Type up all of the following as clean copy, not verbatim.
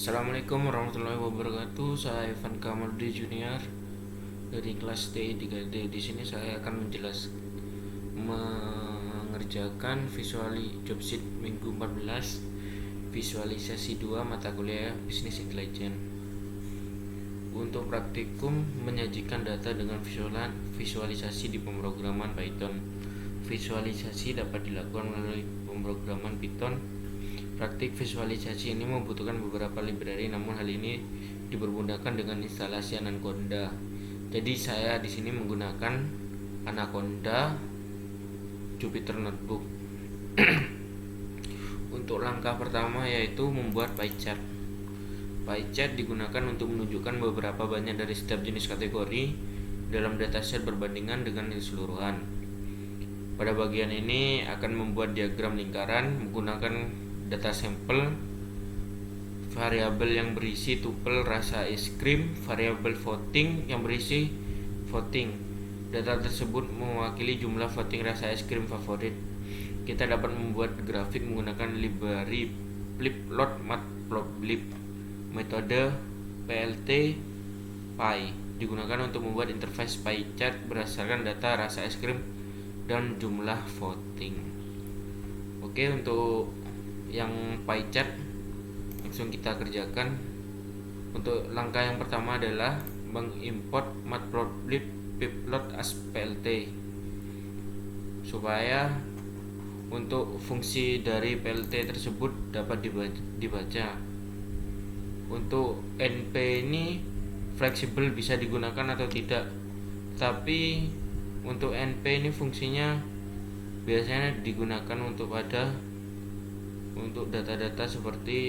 Assalamualaikum warahmatullahi wabarakatuh. Saya Evan Kamaldi Junior dari kelas D3D. Di sini saya akan mengerjakan job sheet minggu 14, visualisasi 2 mata kuliah Business Intelligence. Untuk praktikum, menyajikan data dengan visualisasi di pemrograman Python. Visualisasi dapat dilakukan melalui pemrograman Python. Praktik visualisasi ini membutuhkan beberapa library, namun hal ini dipermudahkan dengan instalasi Anaconda. Jadi saya di sini menggunakan Anaconda Jupyter Notebook. Untuk langkah pertama yaitu membuat pie chart. Pie chart digunakan untuk menunjukkan beberapa banyak dari setiap jenis kategori dalam dataset berbandingan dengan keseluruhan. Pada bagian ini akan membuat diagram lingkaran menggunakan data sampel, variabel yang berisi tupel rasa es krim, variabel voting yang berisi voting. Data tersebut mewakili jumlah voting rasa es krim favorit. Kita dapat membuat grafik menggunakan library Plotly Matplotlib. Metode PLT Pie digunakan untuk membuat interface pie chart berdasarkan data rasa es krim dan jumlah voting. Oke, untuk yang pie chart langsung kita kerjakan. Untuk langkah yang pertama adalah mengimport matplotlib pplot as plt supaya untuk fungsi dari plt tersebut dapat dibaca. Untuk np ini fleksibel, bisa digunakan atau tidak, tapi untuk np ini fungsinya biasanya digunakan untuk data-data seperti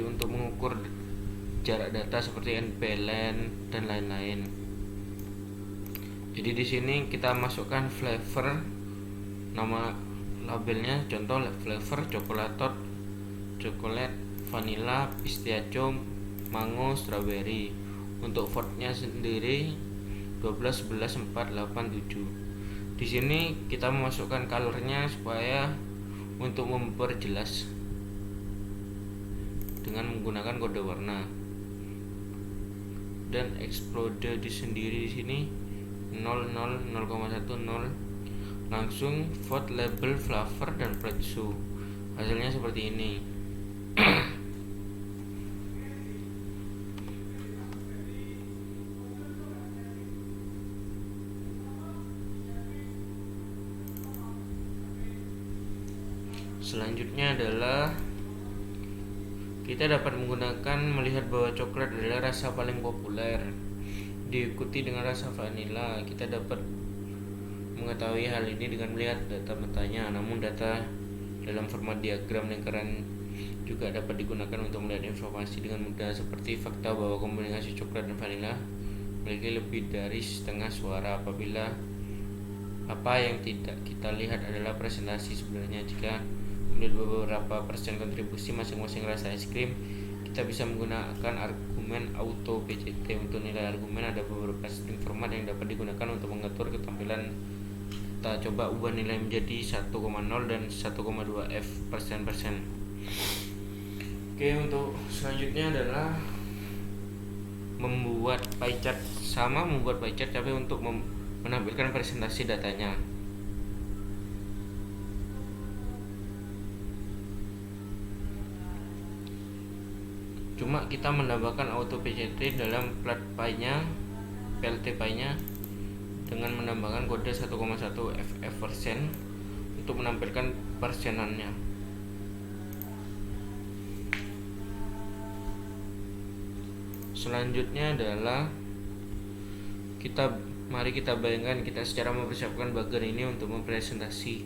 untuk mengukur jarak data seperti nplen dan lain-lain. Jadi di sini kita masukkan flavor, nama labelnya, contoh flavor coklat, vanilla, pistachio, mango, strawberry. Untuk fontnya sendiri 12, 11, 4, 8, 7. Di sini kita memasukkan colornya supaya untuk memperjelas dengan menggunakan kode warna. Dan explode di sini 00, 0,10. Langsung vote label flavor dan plate show. Hasilnya seperti ini. Selanjutnya adalah kita dapat menggunakan melihat bahwa coklat adalah rasa paling populer, diikuti dengan rasa vanilla. Kita dapat mengetahui hal ini dengan melihat data mentahnya, namun data dalam format diagram lingkaran juga dapat digunakan untuk melihat informasi dengan mudah, seperti fakta bahwa kombinasi coklat dan vanilla memiliki lebih dari setengah suara. Apabila apa yang tidak kita lihat adalah presentasi sebenarnya, jika melihat beberapa persen kontribusi masing-masing rasa es krim, kita bisa menggunakan argumen auto PCT. Untuk nilai argumen ada beberapa string format yang dapat digunakan untuk mengatur ketampilan. Kita coba ubah nilai menjadi 1,0 dan 1,2 f persen. Oke, untuk selanjutnya adalah membuat pie chart. Membuat pie chart tapi untuk menampilkan presentasi datanya. Cuma kita menambahkan auto PCT dalam PLT pie-nya dengan menambahkan kode 1,1 ff persen untuk menampilkan persenannya. Selanjutnya adalah mari kita bayangkan kita secara mempersiapkan bagan ini untuk mempresentasi,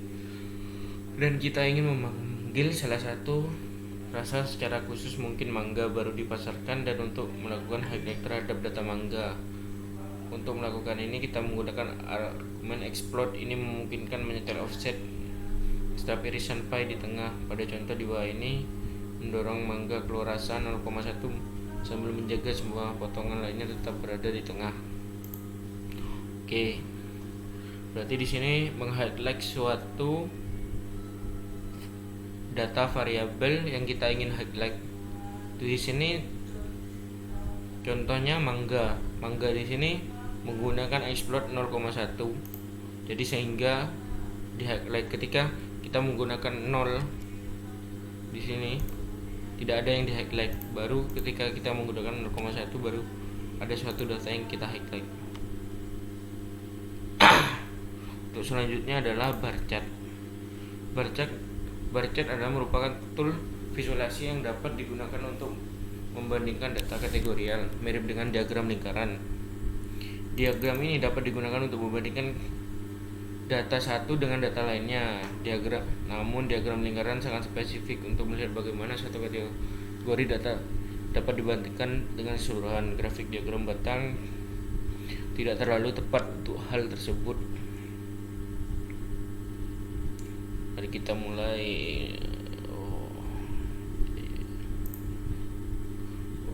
dan kita ingin memanggil salah satu rasa secara khusus, mungkin mangga baru dipasarkan, dan untuk melakukan highlight terhadap data mangga. Untuk melakukan ini kita menggunakan argumen explode. Ini memungkinkan menyetel offset setiap irisan pie di tengah. Pada contoh di bawah ini mendorong mangga keluar rasa 0,1 sambil menjaga semua potongan lainnya tetap berada di tengah. Oke, Berarti di sini meng-highlight suatu data variabel yang kita ingin highlight. Di sini contohnya mangga. Mangga di sini menggunakan exploit 0,1. Jadi sehingga di highlight ketika kita menggunakan 0 di sini tidak ada yang di highlight. Baru ketika kita menggunakan 0,1 baru ada suatu data yang kita highlight. Untuk selanjutnya adalah bar chart. Bar chart adalah merupakan tool visualisasi yang dapat digunakan untuk membandingkan data kategorial, mirip dengan diagram lingkaran. Diagram ini dapat digunakan untuk membandingkan data satu dengan data lainnya. Namun diagram lingkaran sangat spesifik untuk melihat bagaimana satu kategori data dapat dibandingkan dengan keseluruhan. Grafik diagram batang tidak terlalu tepat untuk hal tersebut. Mari kita mulai.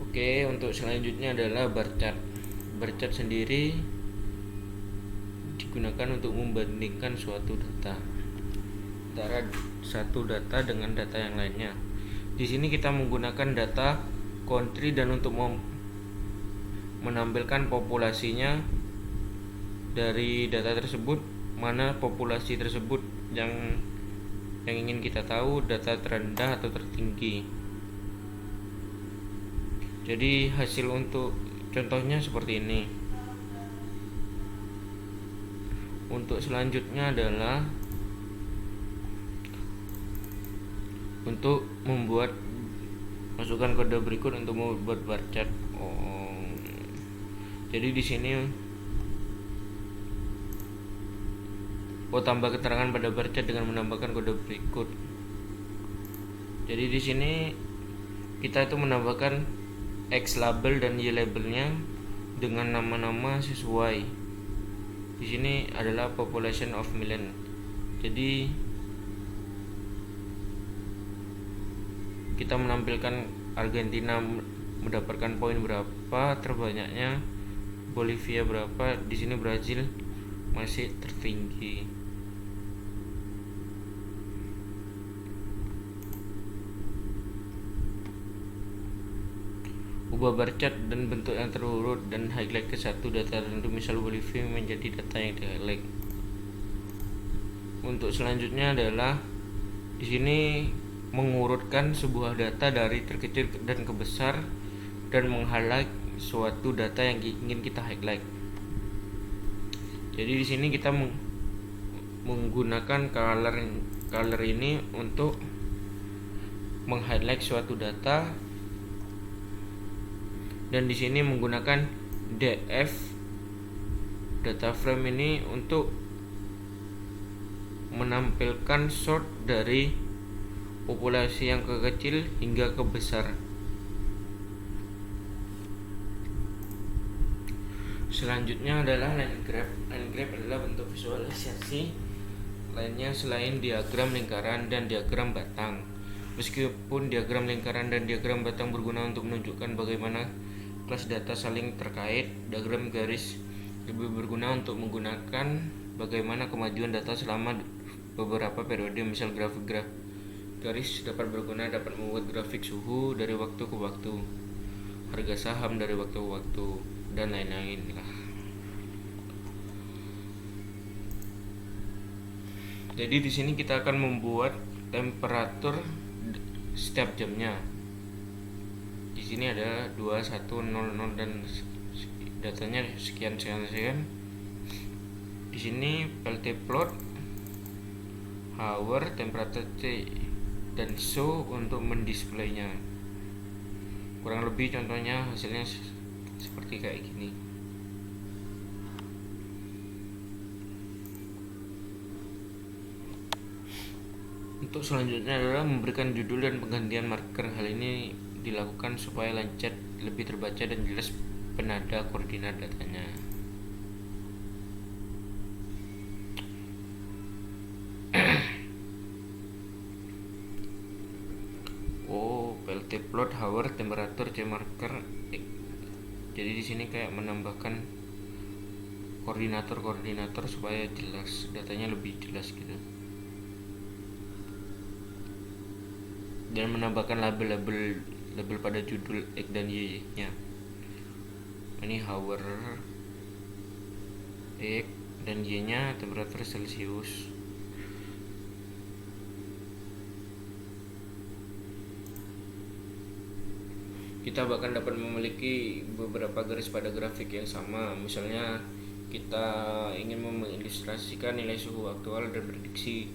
Oke, untuk selanjutnya adalah bar chart. Bar chart sendiri digunakan untuk membandingkan suatu data antara satu data dengan data yang lainnya. Di sini kita menggunakan data country dan untuk menampilkan populasinya dari data tersebut, mana populasi tersebut yang ingin kita tahu, data terendah atau tertinggi. Jadi hasil untuk contohnya seperti ini. Untuk selanjutnya adalah untuk membuat masukkan kode berikut untuk membuat bar chart. Jadi di sini tambah keterangan pada bar chart dengan menambahkan kode berikut. Jadi di sini kita itu menambahkan X label dan Y labelnya dengan nama-nama sesuai. Di sini adalah population of million. Jadi kita menampilkan Argentina mendapatkan poin berapa terbanyaknya, Bolivia berapa, di sini Brazil masih tertinggi. Ubah bar chart dan bentuk yang terurut dan highlight ke satu data tertentu, misal Bolivia menjadi data yang di highlight. Untuk selanjutnya adalah di sini mengurutkan sebuah data dari terkecil dan ke besar dan meng-highlight suatu data yang ingin kita highlight. Jadi di sini kita menggunakan color ini untuk meng-highlight suatu data, dan di sini menggunakan df data frame ini untuk menampilkan sort dari populasi yang ke kecil hingga ke besar. Selanjutnya adalah line graph. Line graph adalah bentuk visualisasi lainnya selain diagram lingkaran dan diagram batang. Meskipun diagram lingkaran dan diagram batang berguna untuk menunjukkan bagaimana kelas data saling terkait, diagram garis lebih berguna untuk menggunakan bagaimana kemajuan data selama beberapa periode. Misal grafik garis dapat membuat grafik suhu dari waktu ke waktu, harga saham dari waktu ke waktu, dan lain-lain lah. Jadi di sini kita akan membuat temperatur setiap jamnya. Di sini ada 2100 dan datanya sekian. Di sini PLT plot, hour, temperatur T, dan show untuk mendisplaynya. Kurang lebih contohnya hasilnya seperti kayak gini. Untuk selanjutnya adalah memberikan judul dan penggantian marker. Hal ini dilakukan supaya line chart lebih terbaca dan jelas penada koordinat datanya. PLT plot, hour, temperatur, C marker. Jadi di sini kayak menambahkan koordinator supaya jelas, datanya lebih jelas gitu, dan menambahkan label pada judul X dan Y nya. Ini hour X dan Y nya temperatur Celcius. Kita bahkan dapat memiliki beberapa garis pada grafik yang sama. Misalnya kita ingin mengilustrasikan nilai suhu aktual dan prediksi,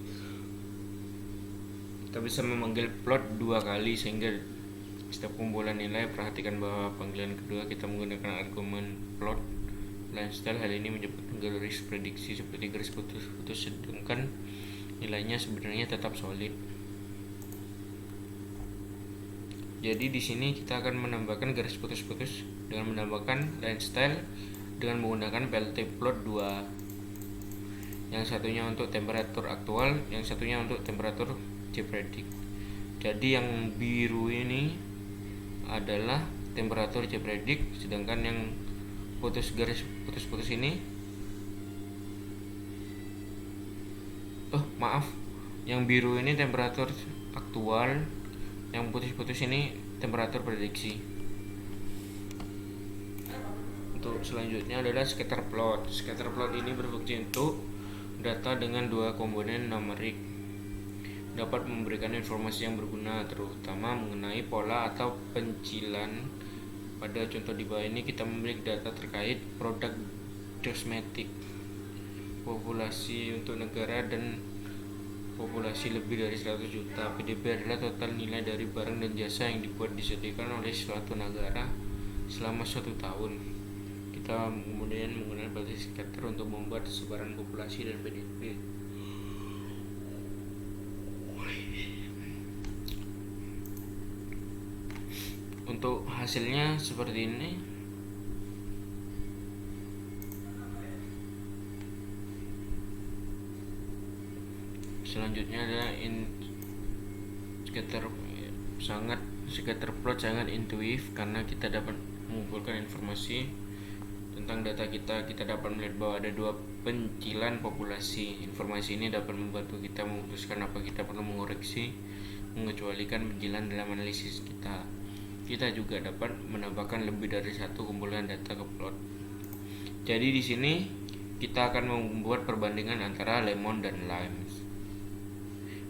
kita bisa memanggil plot 2 kali, sehingga setiap kumpulan nilai, perhatikan bahwa panggilan kedua kita menggunakan argumen plot line style. Hal ini menyebabkan garis prediksi seperti garis putus-putus, sedangkan nilainya sebenarnya tetap solid. Jadi di sini kita akan menambahkan garis putus-putus dengan menambahkan line style dengan menggunakan PLT plot 2. Yang satunya untuk temperatur aktual, yang satunya untuk temperatur J-predict. Jadi yang biru ini adalah temperatur J-predict, sedangkan yang garis putus-putus ini yang biru ini temperatur aktual, yang putus-putus ini temperatur prediksi. Untuk selanjutnya adalah scatter plot. Scatter plot ini berfungsi untuk data dengan 2 komponen numerik, dapat memberikan informasi yang berguna, terutama mengenai pola atau pencilan. Pada contoh di bawah ini kita memiliki data terkait produk kosmetik, populasi untuk negara, dan populasi lebih dari 100 juta. PDB adalah total nilai dari barang dan jasa yang dibuat disediakan oleh suatu negara selama 1 tahun. Kita kemudian menggunakan basis scatter untuk membuat sebaran populasi dan PDB. Untuk hasilnya seperti ini. Selanjutnya adalah scatter plot sangat intuitif karena kita dapat mengumpulkan informasi tentang data kita. Kita dapat melihat bahwa ada 2 pencilan populasi. Informasi ini dapat membantu kita memutuskan apa kita perlu mengoreksi, mengecualikan pencilan dalam analisis kita. Kita juga dapat menambahkan lebih dari 1 kumpulan data ke plot. Jadi di sini kita akan membuat perbandingan antara lemon dan lime.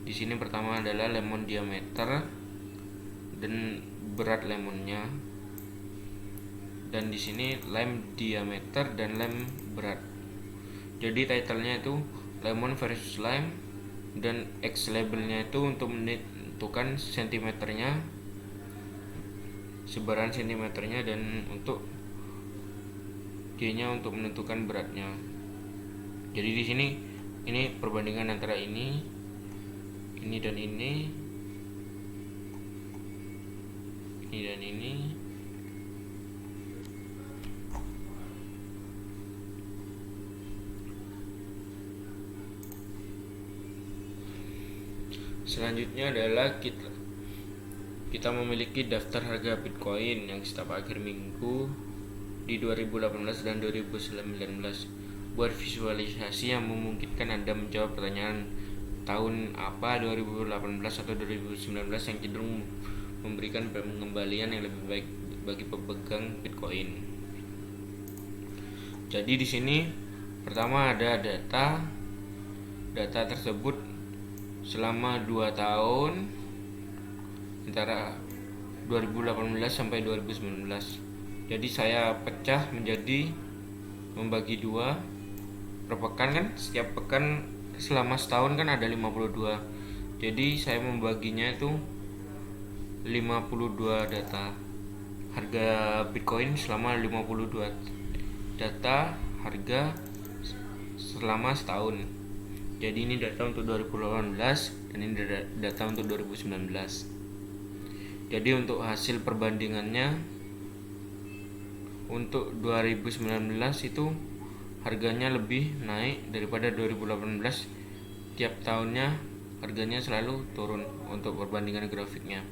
Di sini pertama adalah lemon diameter dan berat lemonnya, dan di sini lime diameter dan lime berat. Jadi titlenya itu lemon versus lime, dan X labelnya itu untuk menentukan sentimeternya, sebaran sentimeternya, dan untuk D nya untuk menentukan beratnya. Jadi di sini ini perbandingan antara ini dan ini dan ini. Selanjutnya adalah kita memiliki daftar harga Bitcoin yang setiap akhir minggu di 2018 dan 2019. Buat visualisasi yang memungkinkan Anda menjawab pertanyaan tahun apa, 2018 atau 2019, yang cenderung memberikan pengembalian yang lebih baik bagi pemegang Bitcoin. Jadi di sini pertama ada data tersebut selama 2 tahun antara 2018 sampai 2019. Jadi saya pecah menjadi membagi 2 per pekan, kan setiap pekan selama setahun kan ada 52. Jadi saya membaginya itu 52 data harga Bitcoin selama 52 data harga selama setahun. Jadi ini data untuk 2018 dan ini data untuk 2019. Jadi untuk hasil perbandingannya untuk 2019 itu harganya lebih naik daripada 2018. Tiap tahunnya harganya selalu turun untuk perbandingan grafiknya.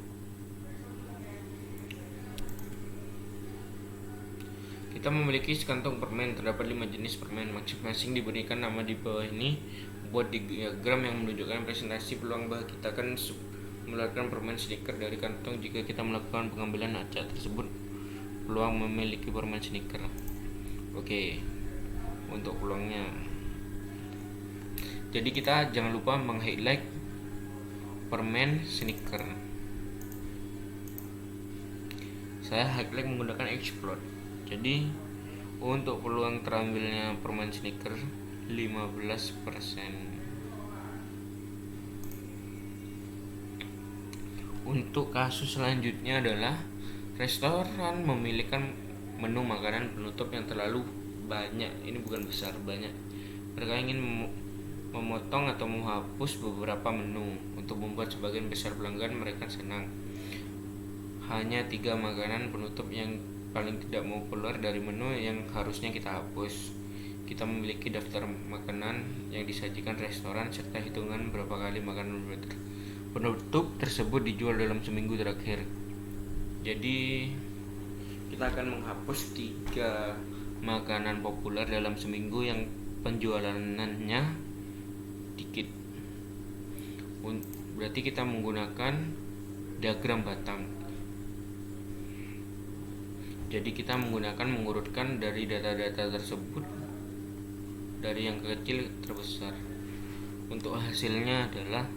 Kita memiliki sekantong permen, terdapat 5 jenis permen, masing-masing diberikan nama di bawah ini. Buat diagram yang menunjukkan presentasi peluang bahwa kita akan mengeluarkan permen Snickers dari kantong jika kita melakukan pengambilan acak tersebut. Peluang memiliki permen Snickers. Oke, untuk peluangnya. Jadi kita jangan lupa meng-highlight permen Snickers. Saya highlight menggunakan explode. Jadi untuk peluang terambilnya permen Snickers 15%. Untuk kasus selanjutnya adalah restoran memiliki menu makanan penutup yang terlalu banyak. Ini bukan besar, banyak. Mereka ingin memotong atau menghapus beberapa menu untuk membuat sebagian besar pelanggan mereka senang. Hanya 3 makanan penutup yang paling tidak mau keluar dari menu yang harusnya kita hapus. Kita memiliki daftar makanan yang disajikan restoran serta hitungan berapa kali makanan penutup tersebut dijual dalam seminggu terakhir. Jadi kita akan menghapus 3 makanan populer dalam seminggu yang penjualannya dikit. Berarti kita menggunakan diagram batang. Jadi kita mengurutkan dari data-data tersebut dari yang kecil terbesar. Untuk hasilnya adalah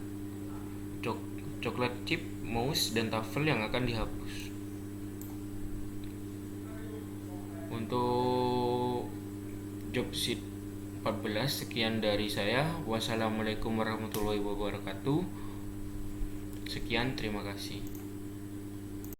coklat chip, mouse, dan tafel yang akan dihapus. Untuk job sheet 14 sekian dari saya. Wassalamualaikum warahmatullahi wabarakatuh. Sekian, terima kasih.